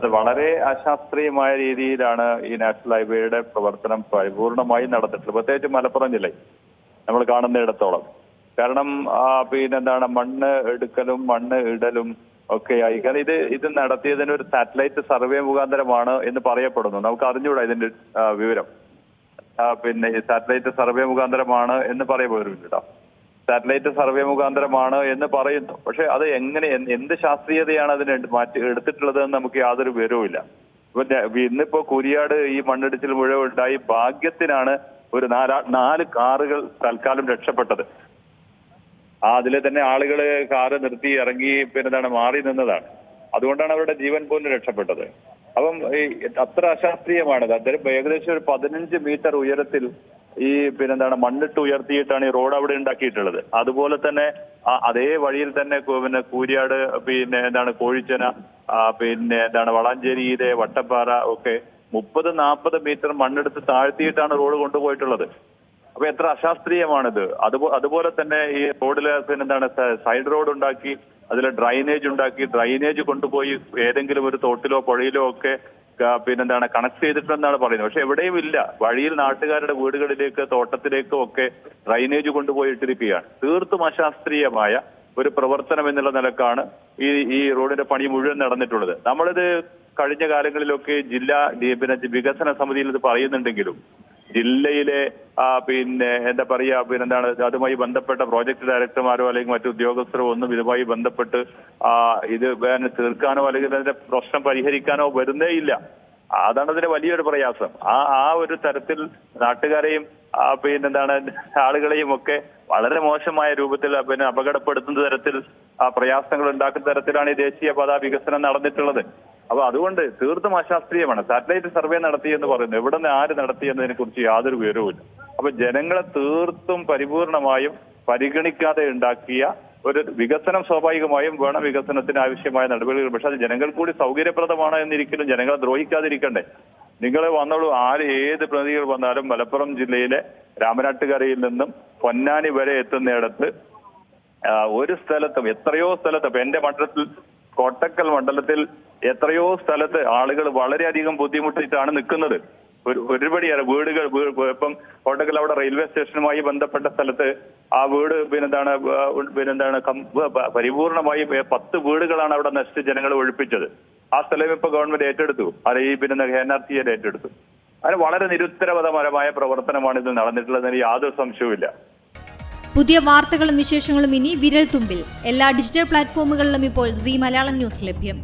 അത് വളരെ അശാസ്ത്രീയമായ രീതിയിലാണ് ഈ നാഷണൽ ഹൈവേയുടെ പ്രവർത്തനം പരിപൂർണമായി നടന്നിട്ടുള്ളത്, പ്രത്യേകിച്ച് മലപ്പുറം ജില്ലയിൽ നമ്മൾ കാണുന്നിടത്തോളം. കാരണം പിന്നെന്താണ് മണ്ണ് എടുക്കലും മണ്ണ് ഇടലും ഒക്കെയായി. കാരണം ഇത് നടത്തിയതിന് ഒരു സാറ്റലൈറ്റ് സർവേ മുഖാന്തരമാണ് എന്ന് പറയപ്പെടുന്നു. നമുക്ക് അറിഞ്ഞുകൂടാ ഇതിന്റെ വിവരം. പിന്നെ സാറ്റലൈറ്റ് സർവേ മുഖാന്തരമാണ് എന്ന് പറയപ്പെടുന്നു കേട്ടോ. സാറ്റലൈറ്റ് സർവേ മുഖാന്തരമാണ് എന്ന് പറയുന്നു. പക്ഷെ അത് എങ്ങനെ, എന്ത് ശാസ്ത്രീയതയാണ് അതിന് എടുത്തിട്ടുള്ളത് എന്ന് നമുക്ക് യാതൊരു വിവരവുമില്ല. ഇന്നിപ്പോ കുരിയാട് ഈ മണ്ണിടിച്ചിൽ മുഴുവൻ ഉണ്ടായി. ഭാഗ്യത്തിനാണ് ഒരു 4 കാറുകൾ തൽക്കാലം രക്ഷപ്പെട്ടത്. അതിലെ തന്നെ ആളുകള് കാറ് നിർത്തി ഇറങ്ങി പിന്നെന്താണ് മാറി നിന്നതാണ്. അതുകൊണ്ടാണ് അവരുടെ ജീവൻ പോലും രക്ഷപ്പെട്ടത്. അപ്പം അത്ര അശാസ്ത്രീയമാണത്. അദ്ദേഹം ഏകദേശം ഒരു 15 മീറ്റർ ഉയരത്തിൽ ഈ പിന്നെന്താണ് മണ്ണിട്ട് ഉയർത്തിയിട്ടാണ് ഈ റോഡ് അവിടെ ഉണ്ടാക്കിയിട്ടുള്ളത്. അതുപോലെ തന്നെ അതേ വഴിയിൽ തന്നെ പിന്നെ കൂരിയാട് പിന്നെ എന്താണ് കോഴിച്ചന പിന്നെ എന്താണ് വളാഞ്ചേരിയിലെ വട്ടപ്പാറ ഒക്കെ 30-40 മീറ്റർ മണ്ണെടുത്ത് താഴ്ത്തിയിട്ടാണ് റോഡ് കൊണ്ടുപോയിട്ടുള്ളത്. അപ്പൊ എത്ര അശാസ്ത്രീയമാണിത്. അതുപോലെ തന്നെ ഈ റോഡില് പിന്നെന്താണ് സൈഡ് റോഡ് ഉണ്ടാക്കി അതിൽ ഡ്രൈനേജ് ഉണ്ടാക്കി ഡ്രൈനേജ് കൊണ്ടുപോയി ഏതെങ്കിലും ഒരു തോട്ടിലോ പുഴയിലോ ഒക്കെ പിന്നെന്താണ് കണക്ട് ചെയ്തിട്ടുണ്ടെന്നാണ് പറയുന്നത്. പക്ഷെ എവിടെയും ഇല്ല. വഴിയിൽ നാട്ടുകാരുടെ വീടുകളിലേക്ക് തോട്ടത്തിലേക്കും ഒക്കെ ഡ്രൈനേജ് കൊണ്ടുപോയി ഇട്ടിരിക്കുകയാണ്. തീർത്തും അശാസ്ത്രീയമായ ഒരു പ്രവർത്തനം എന്നുള്ള നിലക്കാണ് ഈ റോഡിന്റെ പണി മുഴുവൻ നടന്നിട്ടുള്ളത്. നമ്മളിത് കഴിഞ്ഞ കാലങ്ങളിലൊക്കെ ജില്ലാ പിന്നെ വികസന സമിതിയിൽ ഇത് പറയുന്നുണ്ടെങ്കിലും ജില്ലയിലെ പിന്നെ എന്താ പറയാ പിന്നെന്താണ് അതുമായി ബന്ധപ്പെട്ട പ്രോജക്ട് ഡയറക്ടർമാരോ അല്ലെങ്കിൽ മറ്റു ഉദ്യോഗസ്ഥരോ ഒന്നും ഇതുമായി ബന്ധപ്പെട്ട് ഇത് തീർക്കാനോ അല്ലെങ്കിൽ അതിന്റെ പ്രശ്നം പരിഹരിക്കാനോ വരുന്നേയില്ല. അതാണ് അതിന്റെ വലിയൊരു പ്രയാസം. ആ ഒരു തരത്തിൽ നാട്ടുകാരെയും പിന്നെന്താണ് ആളുകളെയും ഒക്കെ വളരെ മോശമായ രൂപത്തിൽ പിന്നെ അപകടപ്പെടുത്തുന്ന തരത്തിൽ പ്രയാസങ്ങൾ ഉണ്ടാക്കുന്ന തരത്തിലാണ് ഈ ദേശീയപാത വികസനം നടന്നിട്ടുള്ളത്. അപ്പൊ അതുകൊണ്ട് തീർത്തും അശാസ്ത്രീയമാണ്. സാറ്റലൈറ്റ് സർവേ നടത്തിയെന്ന് പറയുന്നത് എവിടെ നിന്ന് ആര് നടത്തിയെന്നതിനെ കുറിച്ച് യാതൊരു വിവരവുമില്ല. അപ്പൊ ജനങ്ങളെ തീർത്തും പരിപൂർണമായും പരിഗണിക്കാതെ ഉണ്ടാക്കിയ ഒരു വികസനം സ്വാഭാവികമായും വേണം, വികസനത്തിന് ആവശ്യമായ നടപടികൾ. പക്ഷെ അത് ജനങ്ങൾ കൂടി സൗകര്യപ്രദമാണ് എന്നിരിക്കലും ജനങ്ങളെ ദ്രോഹിക്കാതിരിക്കണ്ടേ. നിങ്ങൾ വന്നോളൂ, ഏത് പ്രതികൾ വന്നാലും മലപ്പുറം ജില്ലയിലെ രാമനാട്ടുകരയിൽ നിന്നും പൊന്നാനി വരെ എത്തുന്നിടത്ത് ഒരു സ്ഥലത്തും എത്രയോ സ്ഥലത്ത് ഇപ്പൊ എന്റെ മണ്ഡലത്തിൽ കോട്ടക്കൽ മണ്ഡലത്തിൽ എത്രയോ സ്ഥലത്ത് ആളുകൾ വളരെയധികം ബുദ്ധിമുട്ടിയിട്ടാണ് നിൽക്കുന്നത്. ഒരുപടിയാണ് വീടുകൾ. ഇപ്പം കോട്ടക്കൽ അവിടെ റെയിൽവേ സ്റ്റേഷനുമായി ബന്ധപ്പെട്ട സ്ഥലത്ത് ആ വീട് പിന്നെന്താണ് പരിപൂർണമായി 10 വീടുകളാണ് അവിടെ നശിച്ച് ജനങ്ങൾ ഒഴിപ്പിച്ചത്. ആ സ്ഥലം ഇപ്പൊ ഗവൺമെന്റ് ഏറ്റെടുത്തു. അത് ഈ പിന്നെ NRC ഏറ്റെടുത്തു. അതിന് വളരെ നിരുത്തരവാദപരമായ പ്രവർത്തനമാണ് ഇത് നടന്നിട്ടുള്ളതിന് യാതൊരു സംശയവുമില്ല. പുതിയ വാർത്തകളും വിശേഷങ്ങളും ഇനി വിരൽ തുമ്പിൽ. എല്ലാ ഡിജിറ്റൽ പ്ലാറ്റ്ഫോമുകളിലും ഇപ്പോൾ സീ മലയാളം ന്യൂസ് ലഭ്യം.